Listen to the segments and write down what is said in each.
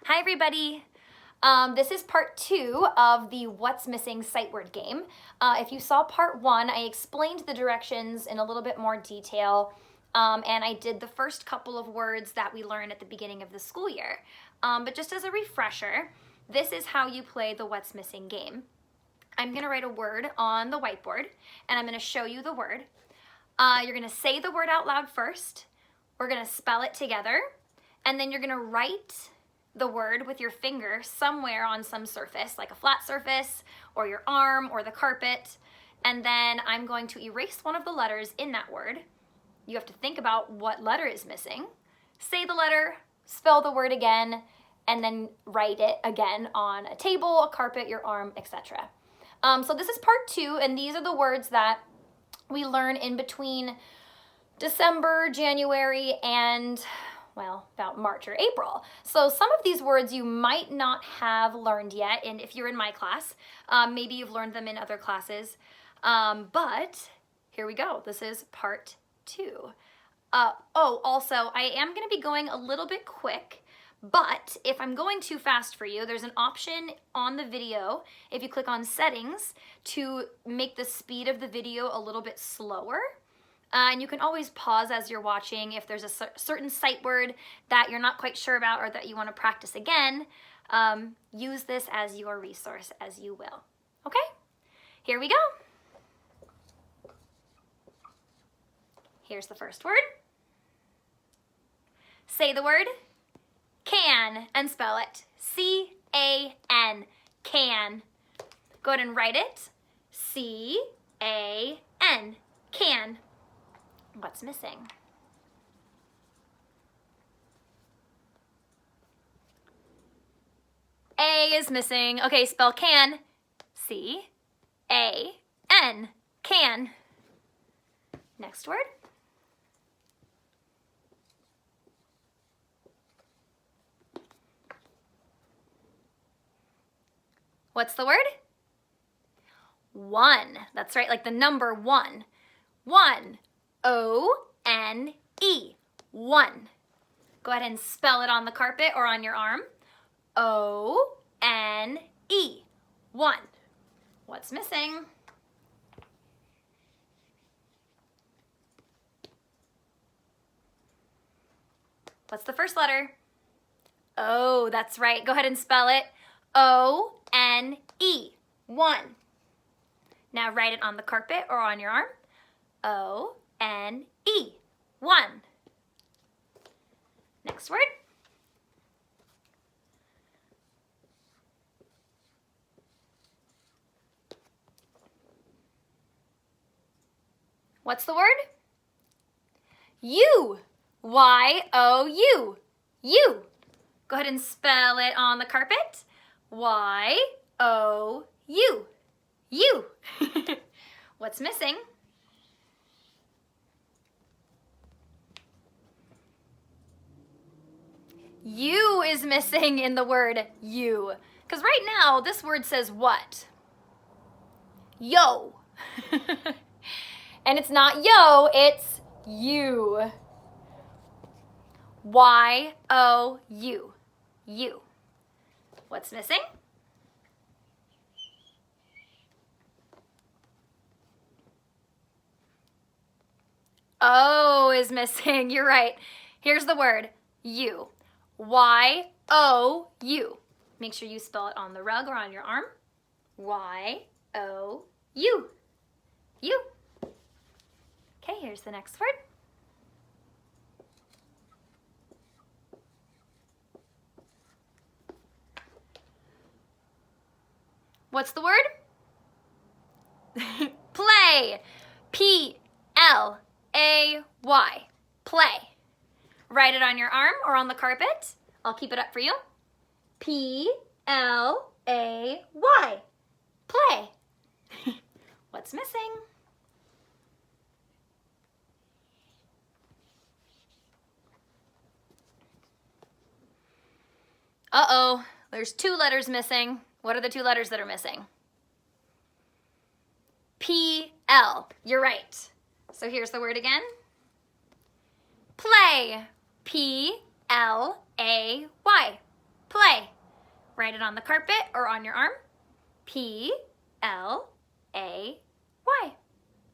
Hi everybody. This is part 2 of the What's Missing sight word game. If you saw part 1, I explained the directions in a little bit more detail, and I did the first couple of words that we learned at the beginning of the school year. But just as a refresher, this is how you play the What's Missing game. I'm going to write a word on the whiteboard, and I'm going to show you the word. You're going to say the word out loud first. We're going to spell it together, and then you're going to write the word with your finger somewhere on some surface, like a flat surface or your arm or the carpet, and then I'm going to erase one of the letters in that word. You have to think about what letter is missing, say the letter, spell the word again, and then write it again on a table, a carpet, your arm, etc. So this is part 2, and these are the words that we learn in between December, January, and well, about March or April. So some of these words you might not have learned yet, and if you're in my class, maybe you've learned them in other classes. But here we go. This is part 2. Also, I am going to be going a little bit quick, but if I'm going too fast for you, there's an option on the video, if you click on settings, to make the speed of the video a little bit slower. And you can always pause as you're watching if there's a certain sight word that you're not quite sure about or that you want to practice again. Use this as your resource as you will. Okay, here we go. Here's the first word. Say the word can and spell it. C-A-N, can. Go ahead and write it. C-A-N, can. What's missing? A is missing. Okay, spell can. C-A-N, can. Next word. What's the word? One. That's right, like the number 1. 1. O-N-E, 1. Go ahead and spell it on the carpet or on your arm. O-N-E, 1. What's missing? What's the first letter? O, that's right. Go ahead and spell it. O-N-E, 1. Now write it on the carpet or on your arm. O-N-E, 1. Next word. What's the word? You. Y-O-U. You. Go ahead and spell it on the carpet. Y-O-U. You. What's missing? You is missing in the word you. Because right now, this word says what? Yo. And it's not yo, it's you. Y-O-U. You. What's missing? O is missing. You're right. Here's the word, you. Y-O-U. Make sure you spell it on the rug or on your arm. Y-O-U. You. Okay, here's the next word. What's the word? Play. P-L-A-Y. Play. Write it on your arm or on the carpet. I'll keep it up for you. P-L-A-Y. Play. What's missing? Uh-oh, there's 2 letters missing. What are the 2 letters that are missing? P-L. You're right. So here's the word again. Play. P-L-A-Y. play. Write it on the carpet or on your arm. P-L-A-Y.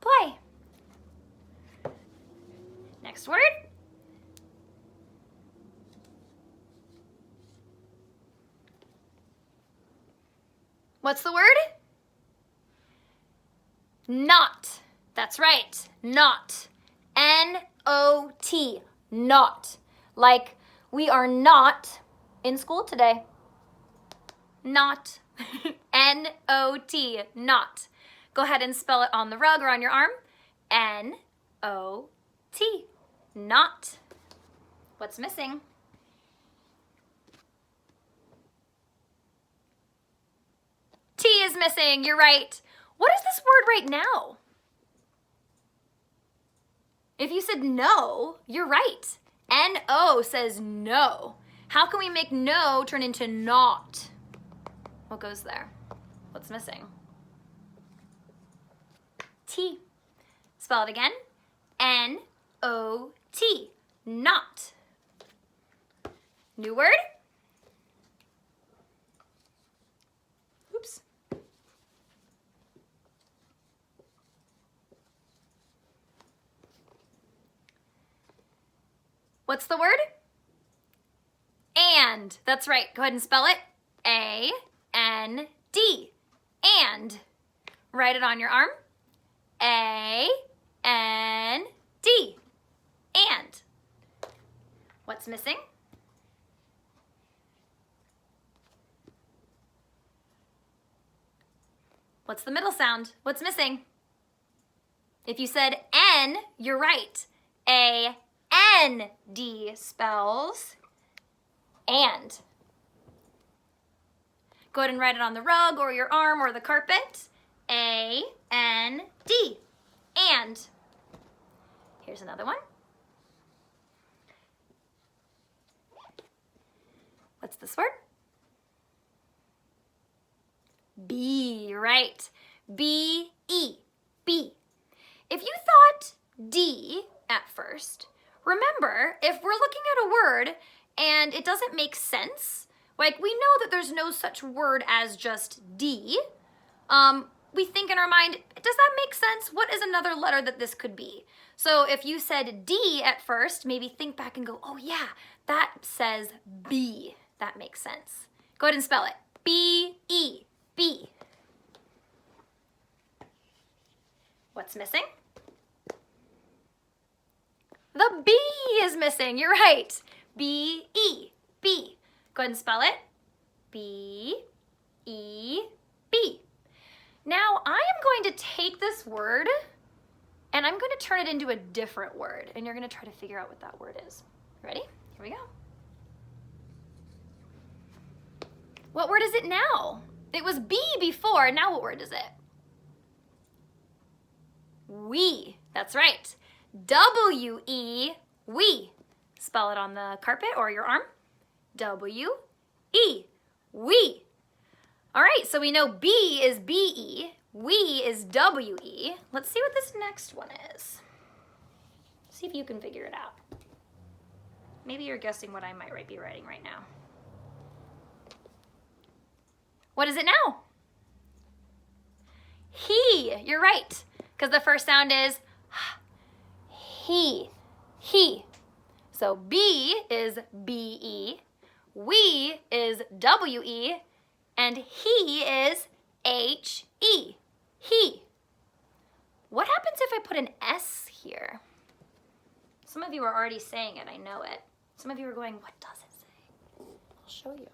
Play. Next word. What's the word? Not. That's right. Not. N-O-T. Not. Like, we are not in school today. Not. N-O-T. Not. Go ahead and spell it on the rug or on your arm. N-O-T. Not. What's missing? T is missing. You're right. What is this word right now? If you said no, you're right. N-O says no. How can we make no turn into not? What goes there? What's missing? T. Spell it again. N-O-T. Not. New word? Oops. What's the word? And. That's right. Go ahead and spell it. A-N-D. And. Write it on your arm. A-N-D. And. What's missing? What's the middle sound? What's missing? If you said N, you're right. A-N-D spells and. Go ahead and write it on the rug or your arm or the carpet. A-N-D. And. Here's another one. What's this word? B, right. B-E, B. If you thought D at first, remember, if we're looking at a word and it doesn't make sense, like we know that there's no such word as just D, we think in our mind, does that make sense? What is another letter that this could be? So if you said D at first, maybe think back and go, oh yeah, that says B. That makes sense. Go ahead and spell it. B-E, B. What's missing? The B is missing. You're right. B-E, B. Go ahead and spell it. B-E, B. Now I am going to take this word and I'm going to turn it into a different word, and you're going to try to figure out what that word is. Ready? Here we go. What word is it now? It was B before. Now what word is it? We. That's right. W-E, we. Spell it on the carpet or your arm. W-E, we. All right, so we know B is B-E, we is W-E. Let's see what this next one is. See if you can figure it out. Maybe you're guessing what I might be writing right now. What is it now? He. You're right, because the first sound is he. He. So B is B-E, we is W-E, and he is H-E. He. What happens if I put an S here? Some of you are already saying it, I know it. Some of you are going, what does it say? I'll show you.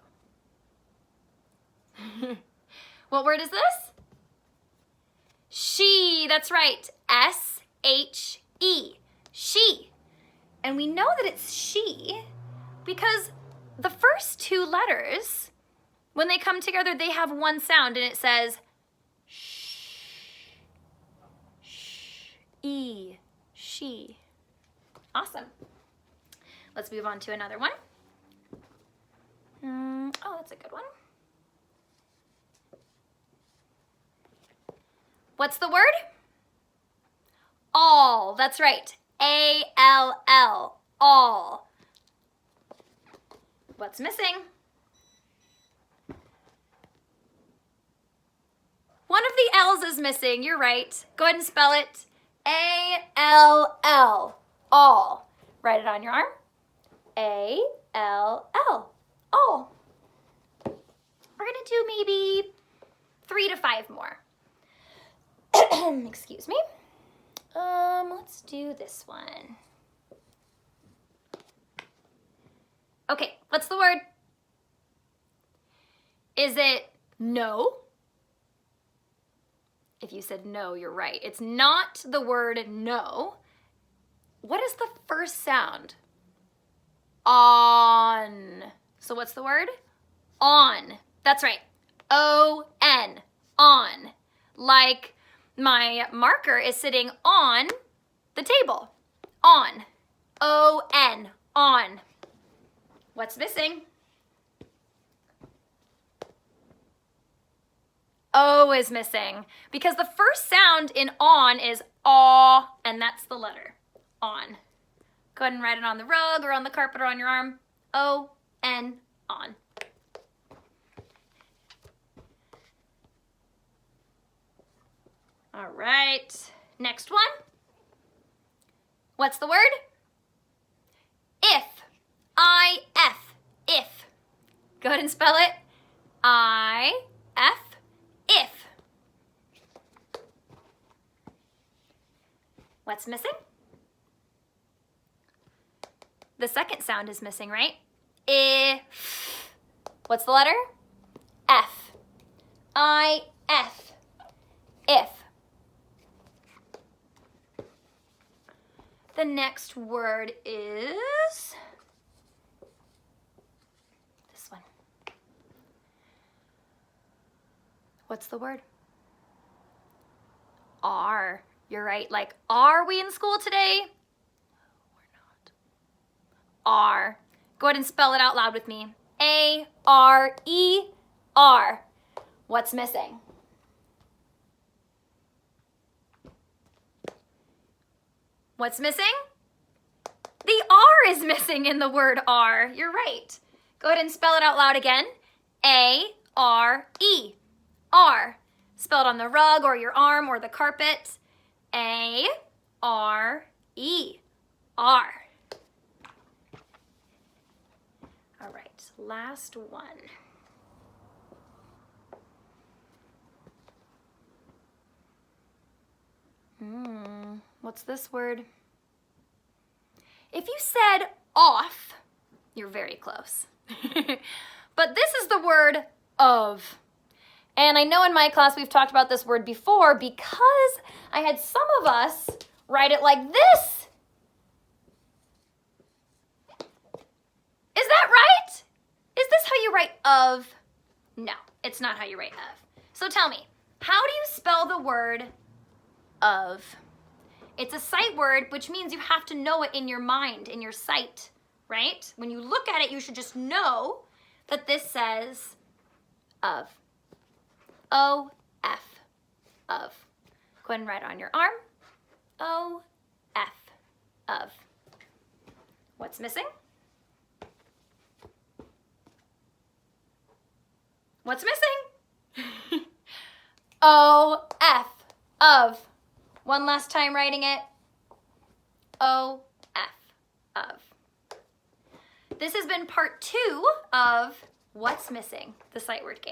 What word is this? She, that's right. S-H-E. She. And we know that it's she because the first two letters, when they come together, they have one sound, and it says sh, sh, e, she. Awesome. Let's move on to another one. Oh, that's a good one. What's the word? All. That's right. A-L-L. All. What's missing? is missing. You're right. Go ahead and spell it. A-L-L. All. Write it on your arm. A-L-L. All. We're going to do maybe 3 to 5 more. Excuse me. Let's do this one. Okay, what's the word? Is it no? If you said no, you're right. It's not the word no. What is the first sound? On. So what's the word? On. That's right. O-N. On. Like my marker is sitting on the table. On. O-N. On. What's missing? O is missing because the first sound in on is aw, and that's the letter. On. Go ahead and write it on the rug or on the carpet or on your arm. O-N. On. All right. Next one. What's the word? If. I-F. If. Go ahead and spell it. I-F. If. What's missing? The second sound is missing, right? If. What's the letter? F. I-F. If. The next word is this one. What's the word? Are. You're right. Like, are we in school today? No, we're not. Are. Go ahead and spell it out loud with me. A-R-E-R. What's missing? What's missing? The R is missing in the word are. You're right. Go ahead and spell it out loud again. A-R-E. R. Spell it on the rug or your arm or the carpet. A-R-E. R. All right, last one. What's this word? If you said off, you're very close. But this is the word of. And I know in my class we've talked about this word before because I had some of us write it like this. Is that right? Is this how you write of? No, it's not how you write of. So tell me, how do you spell the word of? It's a sight word, which means you have to know it in your mind, in your sight, right? When you look at it, you should just know that this says of. O-F. Of. Go ahead and write it on your arm. O-F. Of. What's missing? What's missing? O-F. Of. One last time writing it. O-F. Of. This has been part 2 of What's Missing? The sight word game.